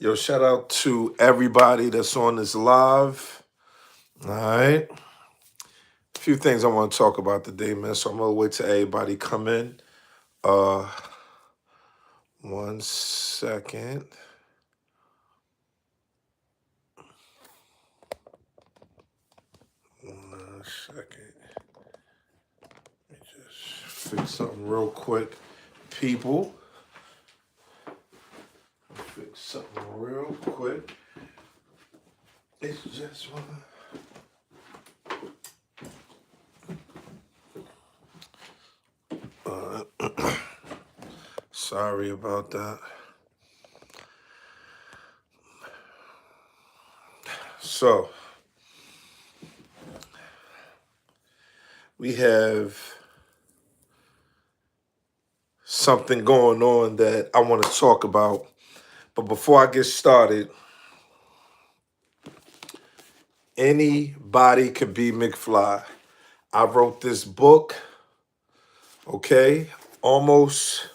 Yo, shout out to everybody that's on this live. All right. A few things I want to talk about today, man. So I'm gonna wait till everybody come in. Uh 1 second. 1 second. Let me just fix something real quick. People. Fix something real quick. It's just one. Sorry about that. So we have something going on that I want to talk about. But before I get started, anybody could be McFly. I wrote this book, okay, almost,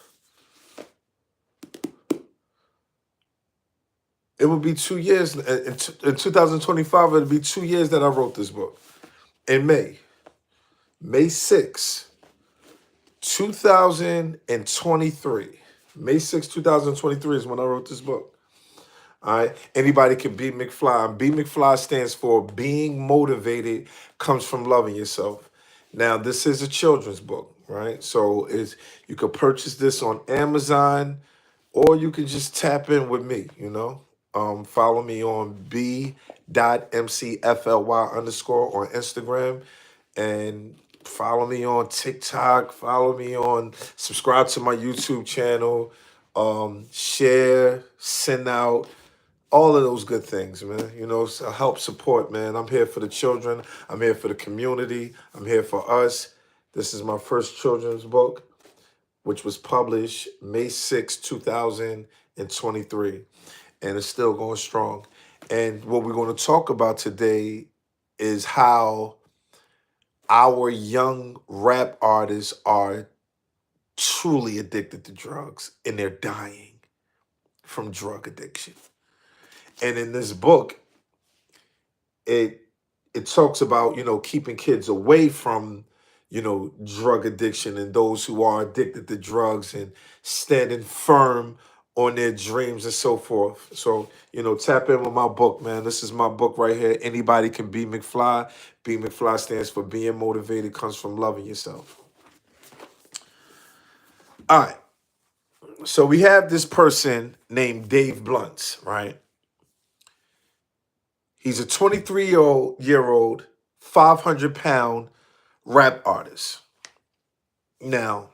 it would be 2 years. In 2025, it would be 2 years that I wrote this book. In May 6, 2023. May 6, 2023 is when I wrote this book. All right. Anybody can be McFly. And Be McFly stands for being motivated comes from loving yourself. Now, this is a children's book, right? So you could purchase this on Amazon or you can just tap in with me, you know. Follow me on b.mcfly_ on Instagram and follow me on TikTok, follow me on, subscribe to my YouTube channel, share, send out, all of those good things, man. You know, so help support, man. I'm here for the children. I'm here for the community. I'm here for us. This is my first children's book, which was published May 6, 2023. And it's still going strong. And what we're going to talk about today is how our young rap artists are truly addicted to drugs and they're dying from drug addiction. And in this book, it it talks about, keeping kids away from, drug addiction and those who are addicted to drugs and standing firm on their dreams and so forth. So, tap in with my book, man. This is my book right here. Anybody can be McFly. Be McFly stands for being motivated, comes from loving yourself. All right. So we have this person named Dave Blunt, right? He's a 23-year-old, 500-pound rap artist. Now,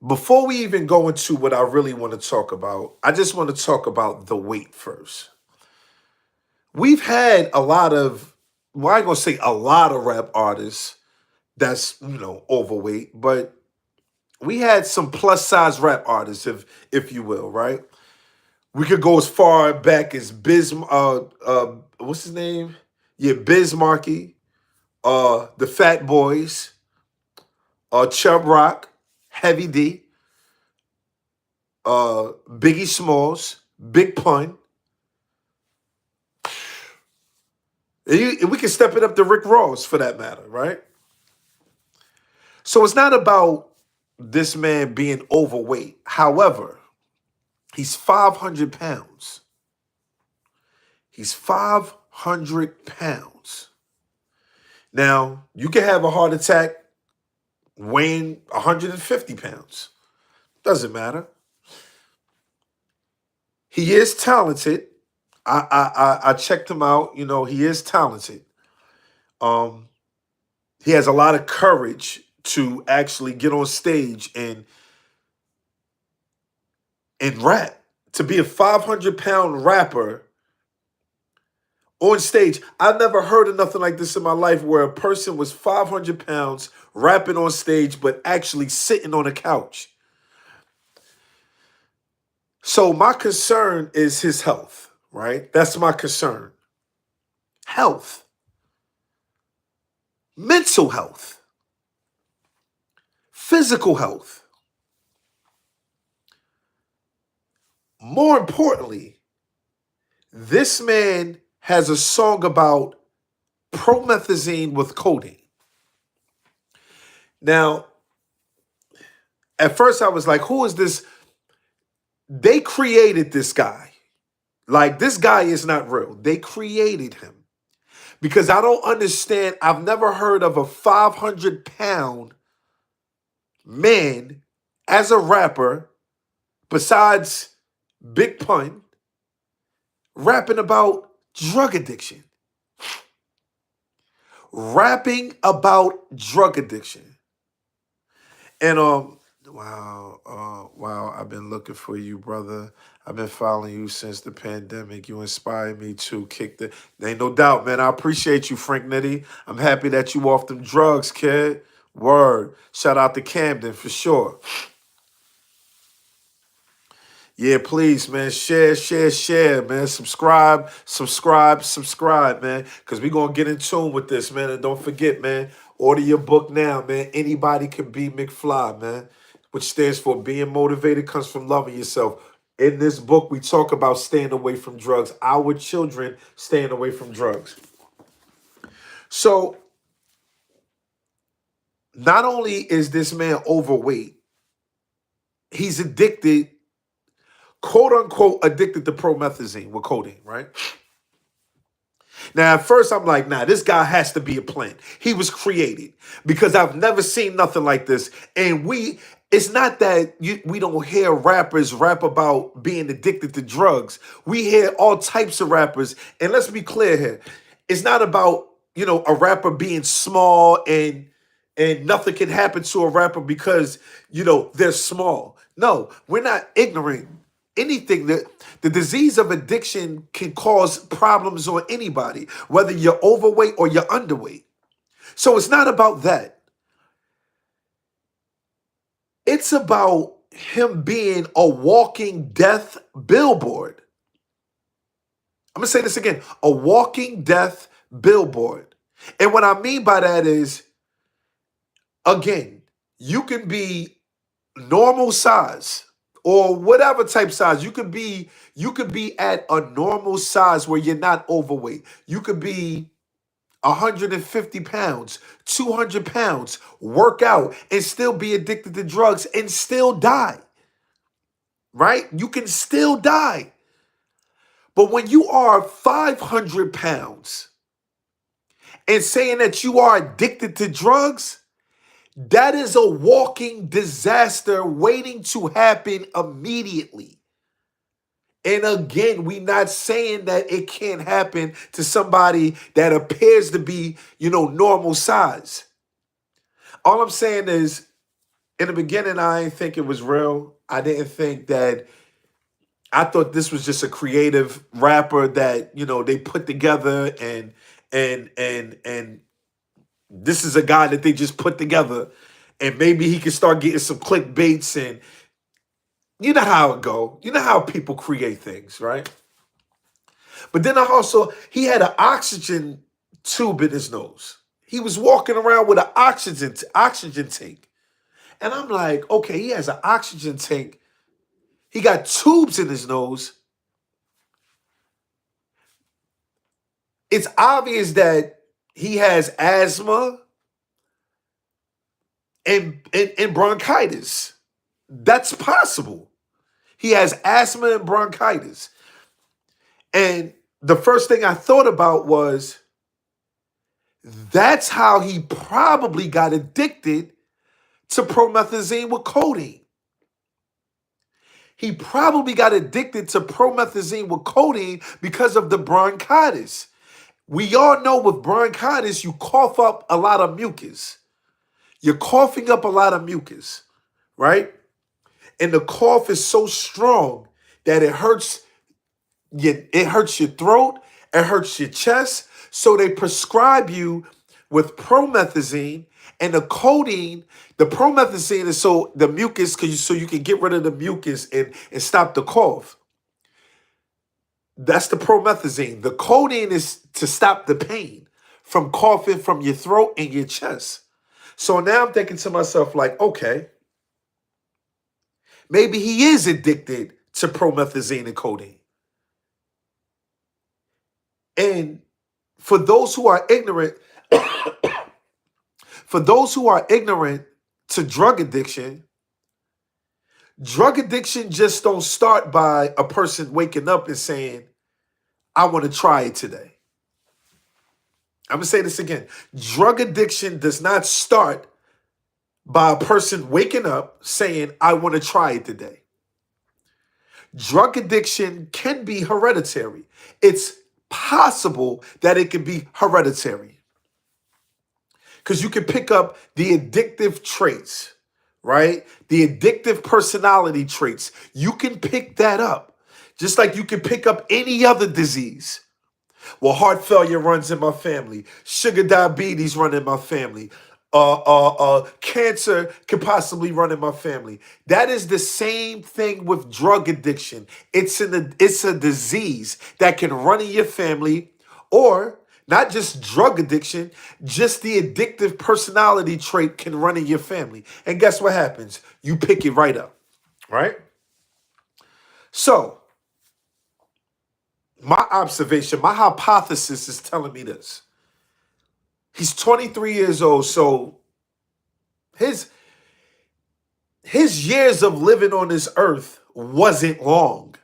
before we even go into what I really want to talk about, I just want to talk about the weight first. We've had a lot of, well, I ain't gonna say a lot of rap artists that's, overweight, but we had some plus size rap artists, if you will, right? We could go as far back as what's his name? Yeah, Biz Markie, the Fat Boys, Chubb Rock, Heavy D, Biggie Smalls, Big Pun. And we can step it up to Rick Ross for that matter, right? So it's not about this man being overweight. However, he's 500 pounds. He's 500 pounds. Now, you can have a heart attack weighing 150 pounds. Doesn't matter. He is talented. I checked him out. He is talented. Um, he has a lot of courage to actually get on stage and rap. To be a 500-pound rapper on stage. I've never heard of nothing like this in my life where a person was 500 pounds rapping on stage, but actually sitting on a couch. So my concern is his health, right? That's my concern. Health, mental health, physical health. More importantly, this man has a song about promethazine with codeine. Now, at first I was like, who is this? They created this guy. Like, this guy is not real. They created him. Because I don't understand. I've never heard of a 500-pound man as a rapper, besides Big Pun, rapping about drug addiction. Rapping about drug addiction. And wow, I've been looking for you, brother. I've been following you since the pandemic. You inspired me to kick the. Ain't no doubt, man. I appreciate you, Frank Nitty. I'm happy that you off them drugs, kid. Word. Shout out to Camden for sure. Yeah, please, man. Share, man. Subscribe, man. Because we going to get in tune with this, man. And don't forget, man, order your book now, man. Anybody can be McFly, man. Which stands for being motivated comes from loving yourself. In this book, we talk about staying away from drugs. Our children staying away from drugs. So, not only is this man overweight, he's addicted, quote unquote, addicted to promethazine with codeine, right? Now, at first, I'm like, nah, this guy has to be a plant. He was created because I've never seen nothing like this. And it's not that we don't hear rappers rap about being addicted to drugs. We hear all types of rappers. And let's be clear here. It's not about, a rapper being small and nothing can happen to a rapper because, they're small. No, we're not ignorant. Anything that the disease of addiction can cause problems on anybody, whether you're overweight or you're underweight. So it's not about that. It's about him being a walking death billboard. I'm going to say this again, a walking death billboard. And what I mean by that is, again, you can be normal size or whatever type size. You could be at a normal size where you're not overweight. You could be 150 pounds, 200 pounds, work out and still be addicted to drugs and still die. Right? You can still die. But when you are 500 pounds and saying that you are addicted to drugs, that is a walking disaster waiting to happen immediately. And again, we're not saying that it can't happen to somebody that appears to be, normal size. All I'm saying is, in the beginning, I didn't think it was real. I didn't think that. I thought this was just a creative rapper that, they put together and this is a guy that they just put together and maybe he can start getting some clickbaits and you know how it go. You know how people create things, right? But then he had an oxygen tube in his nose. He was walking around with an oxygen tank. And I'm like, okay, he has an oxygen tank. He got tubes in his nose. It's obvious that he has asthma and bronchitis. That's possible. He has asthma and bronchitis. And the first thing I thought about was that's how he probably got addicted to promethazine with codeine. He probably got addicted to promethazine with codeine because of the bronchitis. We all know with bronchitis, you cough up a lot of mucus. You're coughing up a lot of mucus, right? And the cough is so strong that it hurts your throat, it hurts your chest. So they prescribe you with promethazine and the codeine. The promethazine is so the mucus, so you can get rid of the mucus and stop the cough. That's the promethazine. The codeine is to stop the pain from coughing from your throat and your chest. So now I'm thinking to myself, like, okay, maybe he is addicted to promethazine and codeine. And for those who are ignorant, for those who are ignorant to drug addiction just don't start by a person waking up and saying, I want to try it today. I'm going to say this again. Drug addiction does not start by a person waking up saying, I want to try it today. Drug addiction can be hereditary. It's possible that it can be hereditary because you can pick up the addictive traits, right? The addictive personality traits. You can pick that up just like you can pick up any other disease. Well, heart failure runs in my family. Sugar diabetes run in my family. Cancer could possibly run in my family. That is the same thing with drug addiction. It's a disease that can run in your family, or not just drug addiction, just the addictive personality trait can run in your family. And guess what happens? You pick it right up, right? So, my observation, my hypothesis is telling me this. He's 23 years old, so his years of living on this earth wasn't long.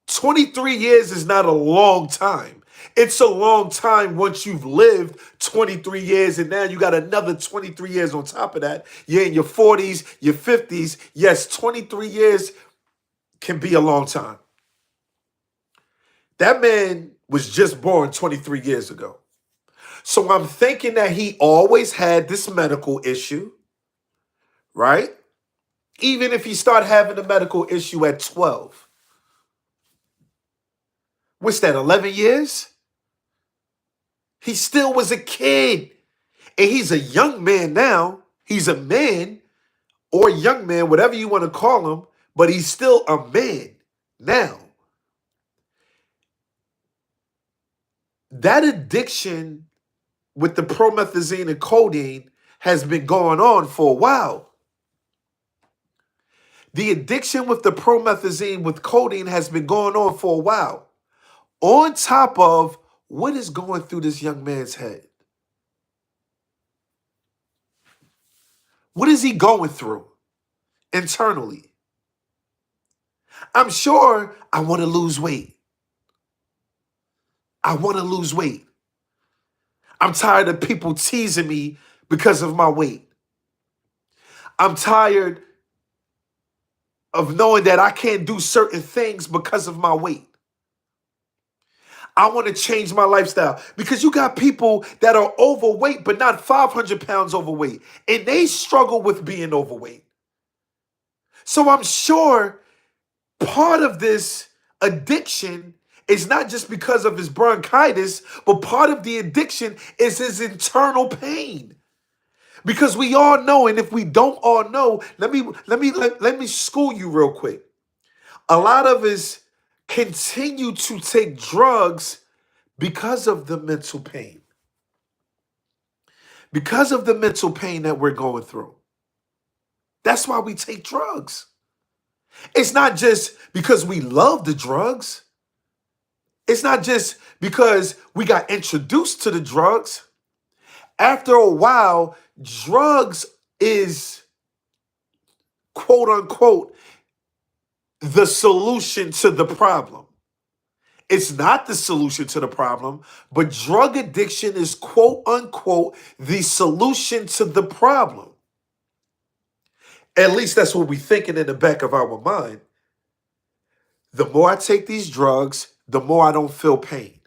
23 years is not a long time. It's a long time once you've lived 23 years and now you got another 23 years on top of that. You're in your 40s, your 50s. Yes, 23 years can be a long time. That man was just born 23 years ago. So I'm thinking that he always had this medical issue, right? Even if he started having a medical issue at 12. What's that, 11 years? He still was a kid. And he's a young man now. He's a man or young man, whatever you want to call him, but he's still a man now. That addiction with the promethazine and codeine has been going on for a while. The addiction with the promethazine with codeine has been going on for a while. On top of what is going through this young man's head. What is he going through internally? I'm sure I want to lose weight. I want to lose weight. I'm tired of people teasing me because of my weight. I'm tired of knowing that I can't do certain things because of my weight. I want to change my lifestyle because you got people that are overweight, but not 500 pounds overweight, and they struggle with being overweight. So I'm sure part of this addiction is not just because of his bronchitis, but part of the addiction is his internal pain. Because we all know, and if we don't all know, let me school you real quick. A lot of us continue to take drugs because of the mental pain. Because of the mental pain that we're going through. That's why we take drugs. It's not just because we love the drugs. It's not just because we got introduced to the drugs. After a while, drugs is, quote unquote, the solution to the problem. It's not the solution to the problem, but drug addiction is, quote unquote, the solution to the problem. At least that's what we're thinking in the back of our mind. The more I take these drugs, the more I don't feel pain.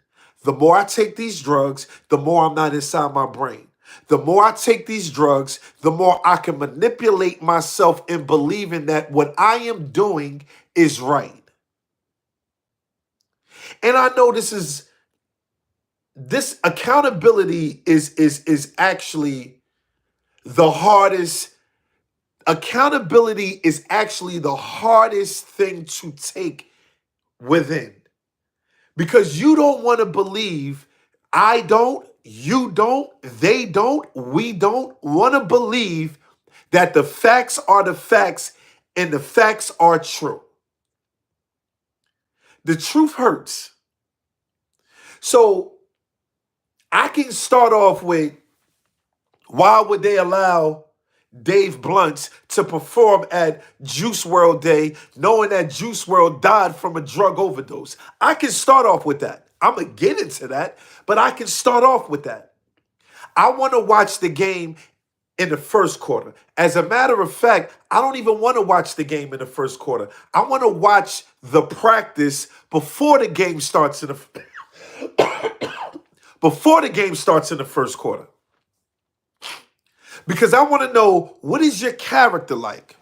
The more I take these drugs, the more I'm not inside my brain. The more I take these drugs, the more I can manipulate myself in believing that what I am doing is right. And I know this accountability is actually the hardest. Accountability is actually the hardest thing to take within. Because you don't want to believe, I don't, you don't, they don't, we don't want to believe that the facts are the facts and the facts are true. The truth hurts. So I can start off with, why would they allow Dave Blunt to perform at Juice World Day knowing that Juice World died from a drug overdose? I can start off with that. I'm going to get into that, but I can start off with that. I want to watch the game in the first quarter. As a matter of fact, I don't even want to watch the game in the first quarter. I want to watch the practice before the game starts in the before the game starts in the first quarter. Because I want to know, what is your character like?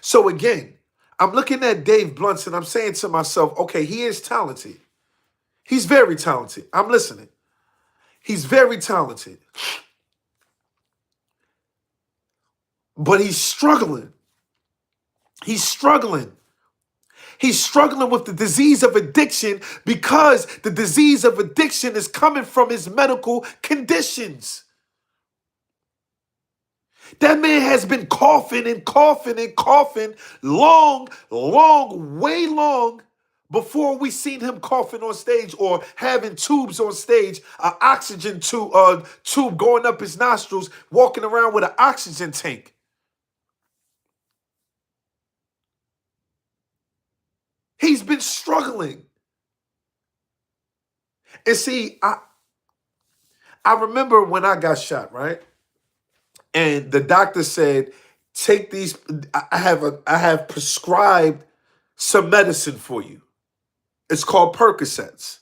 So again, I'm looking at Dave Blunt and I'm saying to myself, okay, he is talented. He's very talented. I'm listening. He's very talented. But he's struggling. He's struggling. He's struggling with the disease of addiction because the disease of addiction is coming from his medical conditions. That man has been coughing and coughing and coughing long, way long before we seen him coughing on stage or having tubes on stage, an oxygen tube going up his nostrils, walking around with an oxygen tank. He's been struggling. And see, I remember when I got shot, right? And the doctor said, take these, I have prescribed some medicine for you. It's called Percocets.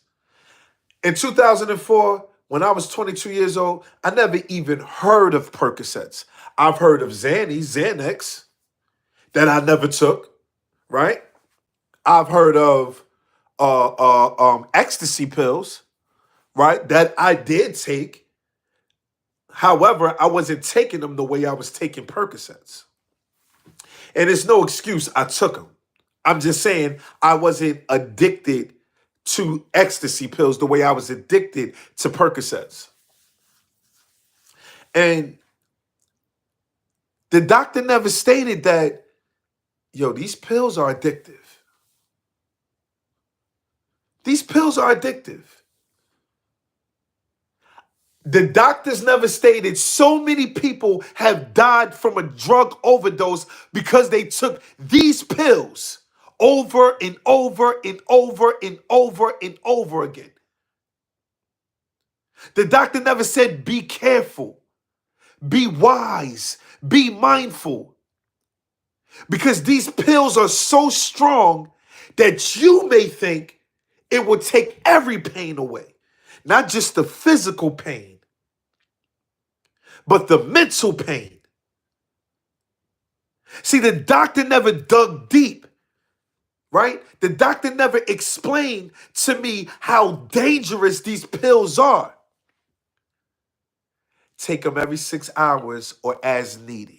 In 2004, when I was 22 years old, I never even heard of Percocets. I've heard of Xanax, that I never took, right? I've heard of ecstasy pills, right? That I did take. However, I wasn't taking them the way I was taking Percocets. And it's no excuse, I took them. I'm just saying I wasn't addicted to ecstasy pills the way I was addicted to Percocets. And the doctor never stated that, yo, these pills are addictive. These pills are addictive. The doctors never stated so many people have died from a drug overdose because they took these pills over and over and over and over and over again. The doctor never said, be careful, be wise, be mindful. Because these pills are so strong that you may think it will take every pain away. Not just the physical pain, but the mental pain. See, the doctor never dug deep, right? The doctor never explained to me how dangerous these pills are. Take them every 6 hours or as needed.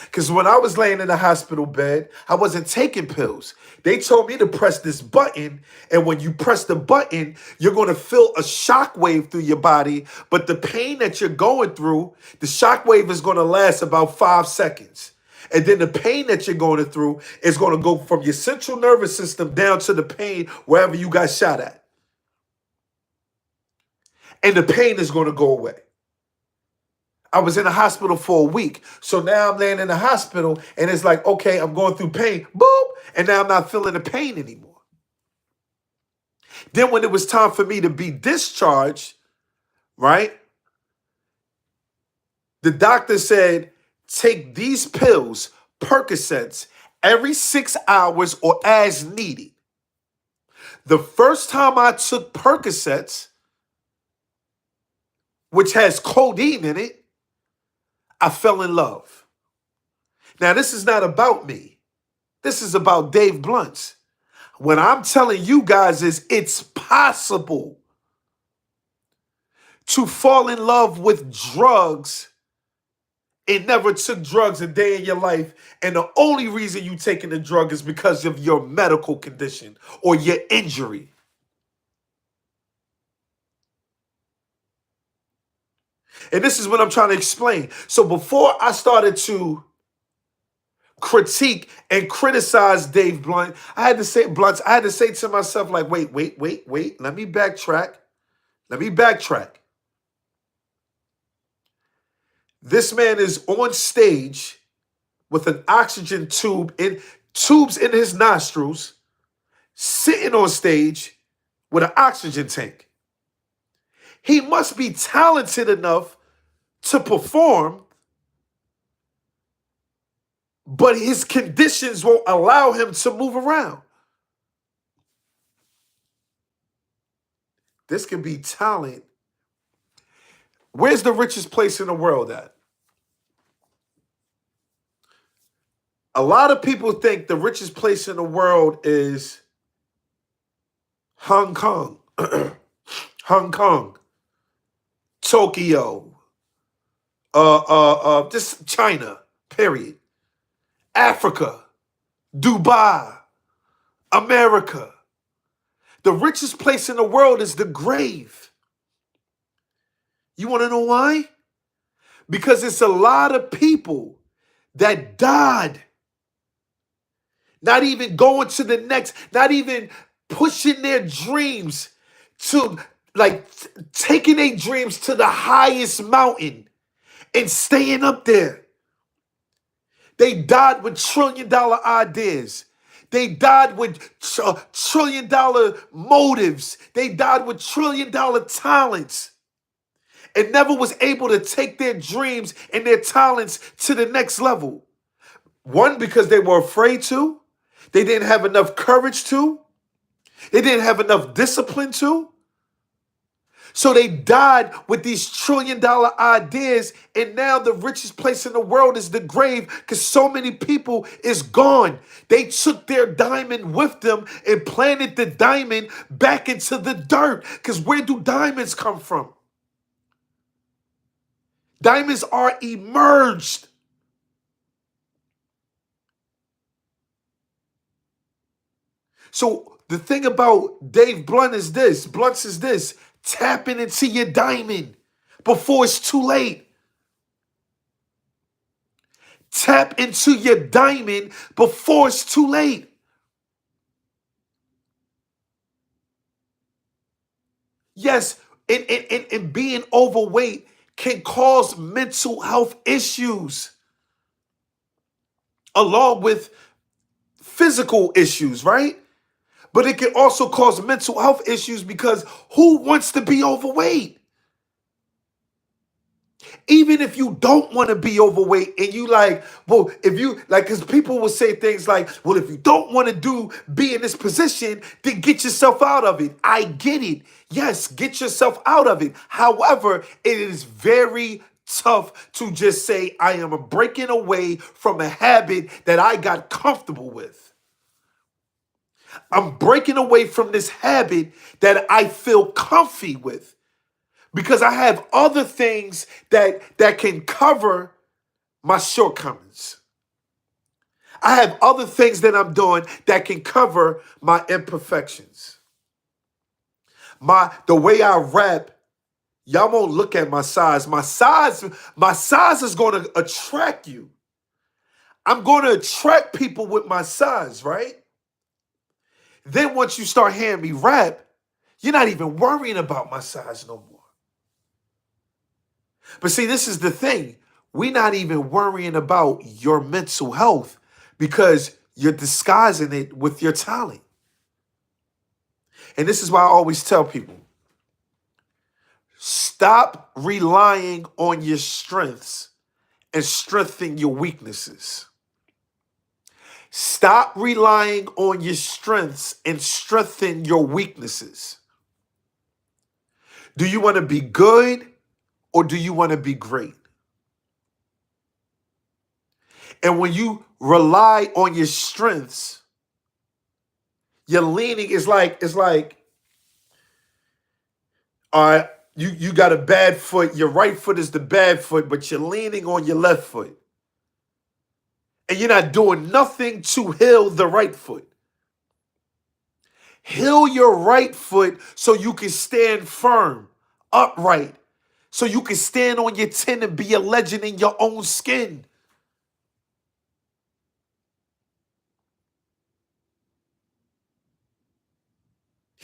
Because when I was laying in the hospital bed, I wasn't taking pills. They told me to press this button, and when you press the button, you're going to feel a shock wave through your body, but the pain that you're going through, the shock wave is going to last about 5 seconds. And then the pain that you're going through is going to go from your central nervous system down to the pain wherever you got shot at. And the pain is going to go away. I was in the hospital for a week. So now I'm laying in the hospital and it's like, okay, I'm going through pain. Boop. And now I'm not feeling the pain anymore. Then when it was time for me to be discharged, right? The doctor said, take these pills, Percocets, every 6 hours or as needed. The first time I took Percocets, which has codeine in it, I fell in love. Now, this is not about me. This is about Dave Blunt. What I'm telling you guys is it's possible to fall in love with drugs and never took drugs a day in your life, and the only reason you taking the drug is because of your medical condition or your injury. And this is what I'm trying to explain. So before I started to critique and criticize Dave Blunt, I had to say to myself, like, wait. Let me backtrack. This man is on stage with an oxygen tubes in his nostrils, sitting on stage with an oxygen tank. He must be talented enough to perform, but his conditions won't allow him to move around. This could be talent. Where's the richest place in the world at? A lot of people think the richest place in the world is Hong Kong, Hong Kong, Tokyo, just China, period. Africa, Dubai, America. The richest place in the world is the grave. You want to know why? Because it's a lot of people that died, not even going to the next, not even pushing their dreams to, like, taking their dreams to the highest mountain and staying up there. They died with trillion-dollar ideas. They died with trillion-dollar motives. They died with trillion-dollar talents and never was able to take their dreams and their talents to the next level. One, because they were afraid to. They didn't have enough courage to. They didn't have enough discipline to. So they died with these trillion-dollar ideas, and now the richest place in the world is the grave because so many people is gone. They took their diamond with them and planted the diamond back into the dirt, because where do diamonds come from? Diamonds are emerged. So the thing about Dave Blunt is this, tapping into your diamond before it's too late. Tap into your diamond before it's too late. Yes, and being overweight can cause mental health issues along with physical issues, right? But it can also cause mental health issues because who wants to be overweight? Even if you don't want to be overweight and you like, well, if you like, because people will say things like, well, if you don't want to be in this position, then get yourself out of it. I get it. Yes, get yourself out of it. However, it is very tough to just say, I am breaking away from a habit that I got comfortable with. I'm breaking away from this habit that I feel comfy with because I have other things that can cover my shortcomings. I have other things that I'm doing that can cover my imperfections. The way I rap, y'all won't look at my size. My size is going to attract you. I'm going to attract people with my size, right? Then once you start hearing me rap, you're not even worrying about my size no more. But see, this is the thing. We're not even worrying about your mental health because you're disguising it with your talent. And this is why I always tell people, stop relying on your strengths and strengthen your weaknesses. Stop relying on your strengths and strengthen your weaknesses. Do you want to be good or do you want to be great? And when you rely on your strengths, your leaning is like, all right, you got a bad foot. Your right foot is the bad foot, but you're leaning on your left foot. And you're not doing nothing to heal the right foot. Heal your right foot so you can stand firm, upright, so you can stand on your 10 and be a legend in your own skin.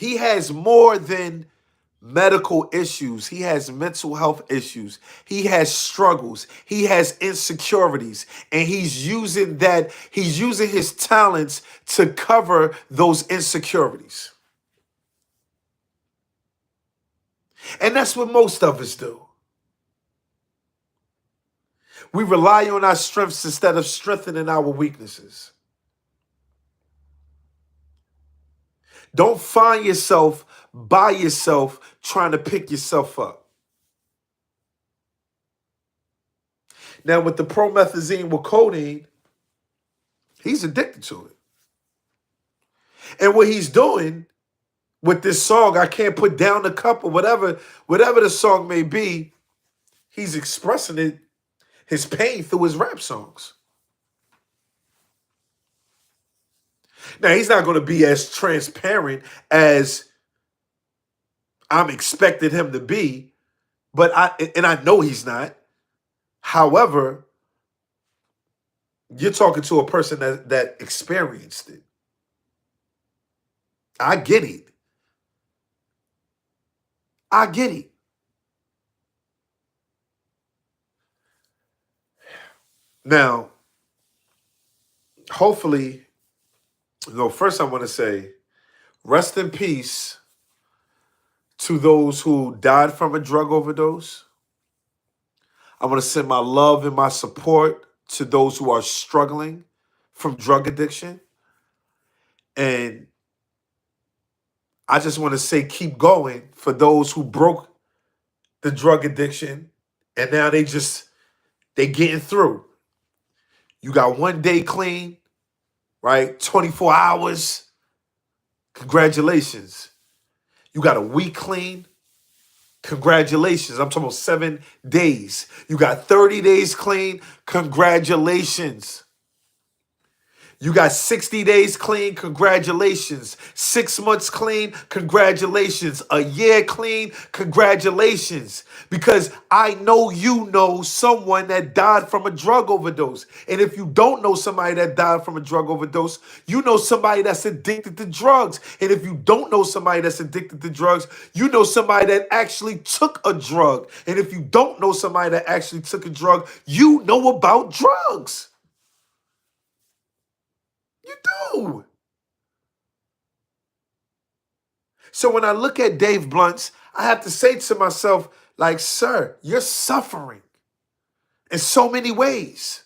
He has more than medical issues. He has mental health issues. He has struggles. He has insecurities. And he's using his talents to cover those insecurities. And that's what most of us do. We rely on our strengths instead of strengthening our weaknesses. Don't find yourself by yourself trying to pick yourself up. Now, with the promethazine with codeine, he's addicted to it. And what he's doing with this song, I Can't Put Down the Cup, or whatever the song may be, he's expressing it, his pain, through his rap songs. Now, he's not going to be as transparent as I'm expecting him to be, but I know he's not. However, you're talking to a person that experienced it. I get it. I get it. Now, hopefully, first I want to say, rest in peace to those who died from a drug overdose. I want to send my love and my support to those who are struggling from drug addiction. And I just want to say, keep going for those who broke the drug addiction and now they getting through. You got 1 day clean, right? 24 hours. Congratulations. You got a week clean. Congratulations. I'm talking about 7 days. You got 30 days clean. Congratulations. You got 60 days clean. Congratulations. 6 months clean. Congratulations. A year clean. Congratulations. Because I know you know someone that died from a drug overdose. And if you don't know somebody that died from a drug overdose, you know somebody that's addicted to drugs. And if you don't know somebody that's addicted to drugs, you know somebody that actually took a drug. And if you don't know somebody that actually took a drug, you know about drugs. You do. So when I look at Dave Blunt's, I have to say to myself, like, sir, you're suffering in so many ways.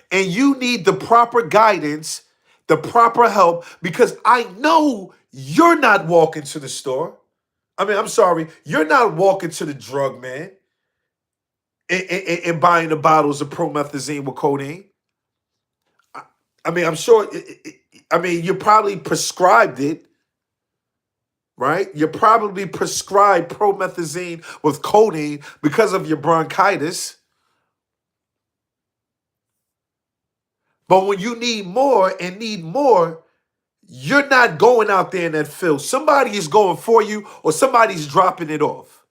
And you need the proper guidance, the proper help, because I know you're not walking to the store. I'm sorry, you're not walking to the drug man and buying the bottles of promethazine with codeine. I'm sure, you probably prescribed it, right? You're probably prescribed promethazine with codeine because of your bronchitis. But when you need more, you're not going out there in that field. Somebody is going for you or somebody's dropping it off.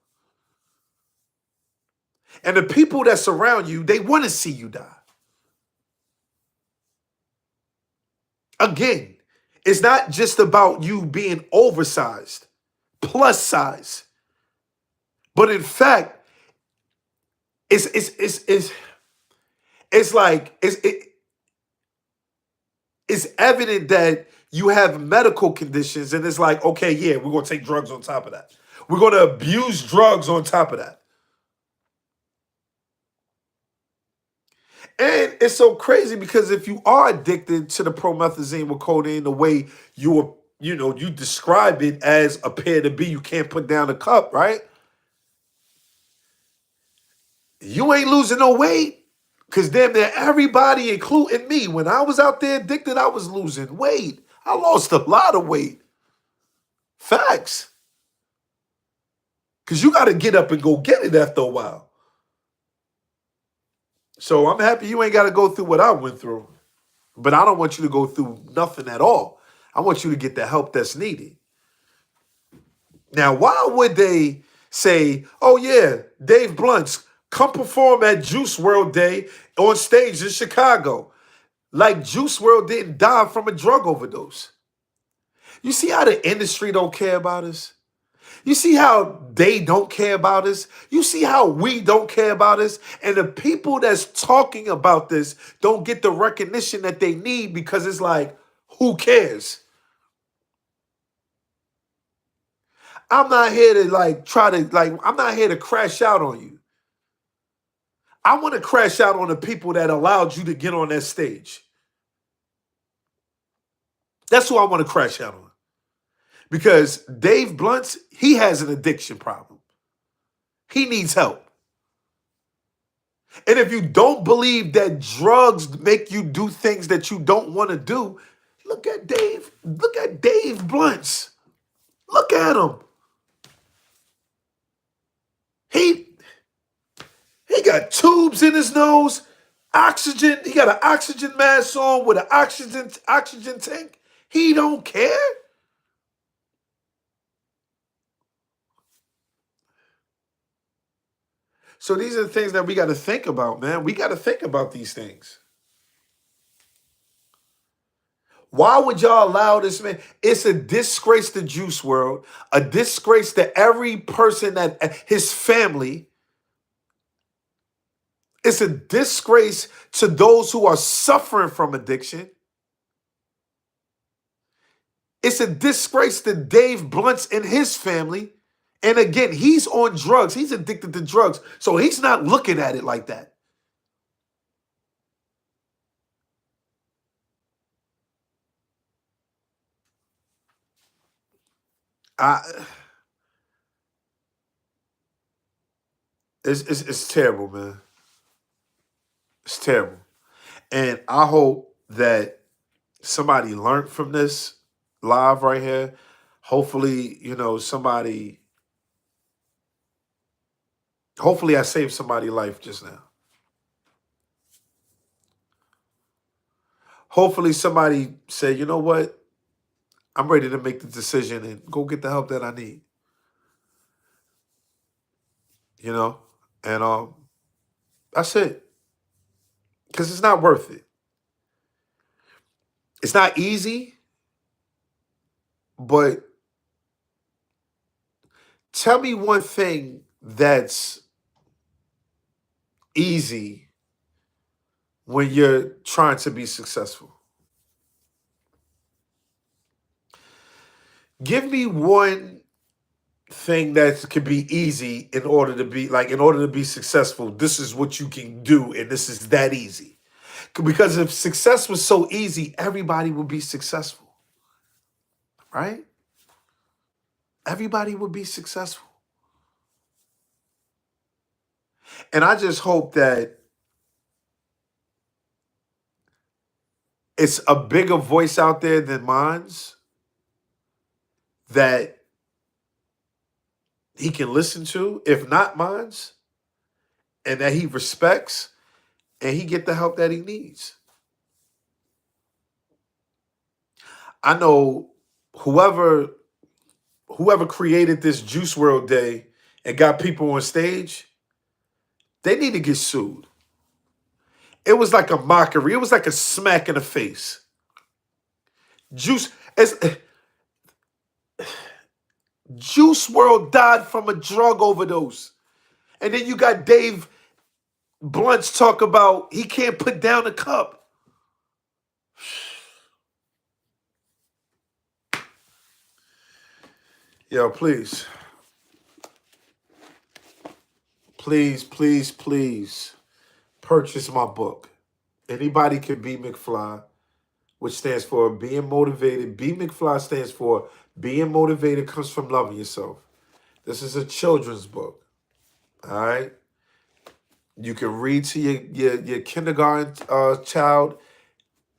And the people that surround you, they want to see you die. Again, it's not just about you being oversized, plus size. But in fact, it's evident that you have medical conditions, and it's like, okay, yeah, we're gonna take drugs on top of that. We're gonna abuse drugs on top of that. And it's so crazy because if you are addicted to the promethazine with codeine, the way you describe it as appear to be, you can't put down a cup, right? You ain't losing no weight. Because damn near everybody, including me, when I was out there addicted, I was losing weight. I lost a lot of weight. Facts. Because you got to get up and go get it after a while. So I'm happy you ain't got to go through what I went through. But I don't want you to go through nothing at all. I want you to get the help that's needed. Now, why would they say, oh yeah, Dave Blunt's come perform at Juice Wrld Day on stage in Chicago? Like Juice Wrld didn't die from a drug overdose. You see how the industry don't care about us? You see how they don't care about us? You see how we don't care about us? And the people that's talking about this don't get the recognition that they need because it's like, who cares? I'm not here to I'm not here to crash out on you. I want to crash out on the people that allowed you to get on that stage. That's who I want to crash out on. Because Dave Blunt, he has an addiction problem. He needs help. And if you don't believe that drugs make you do things that you don't want to do, look at Dave. Look at Dave Blunt's. Look at him. He got tubes in his nose, oxygen. He got an oxygen mask on with an oxygen tank. He don't care. So these are the things that we got to think about, man. We got to think about these things. Why would y'all allow this man? It's a disgrace to Juice Wrld, a disgrace to every person that his family. It's a disgrace to those who are suffering from addiction. It's a disgrace to Dave Blunt and his family. And again, he's on drugs. He's addicted to drugs. So he's not looking at it like that. It's terrible, man. It's terrible. And I hope that somebody learned from this live right here. Hopefully, hopefully I saved somebody's life just now. Hopefully somebody said, you know what? I'm ready to make the decision and go get the help that I need. And that's it. Because it's not worth it. It's not easy, but tell me one thing that's easy when you're trying to be successful. Give me one thing that could be easy in order to be successful. This is what you can do, and this is that easy. Because if success was so easy, everybody would be successful, right? Everybody would be successful. And I just hope that it's a bigger voice out there than mine's that he can listen to, if not mine's, and that he respects, and he get the help that he needs. I know whoever created this Juice Wrld Day and got people on stage, they need to get sued. It was like a mockery. It was like a smack in the face. Juice Wrld died from a drug overdose. And then you got Dave Blunt talk about he can't put down a cup. Yo, please. Please purchase my book. Anybody Can Be McFly, which stands for Being Motivated. Be McFly stands for Being Motivated Comes From Loving Yourself. This is a children's book. All right? You can read to your kindergarten child.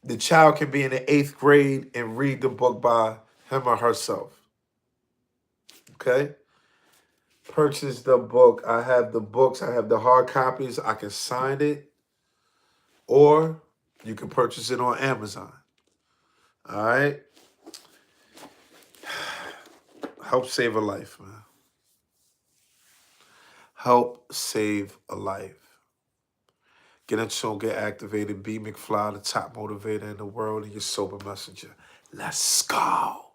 The child can be in the 8th grade and read the book by him or herself. Okay? Purchase the book. I have the books. I have the hard copies. I can sign it. Or you can purchase it on Amazon. All right? Help save a life, man. Help save a life. Get in tune, get activated. B McFly, the top motivator in the world, and your sober messenger. Let's go.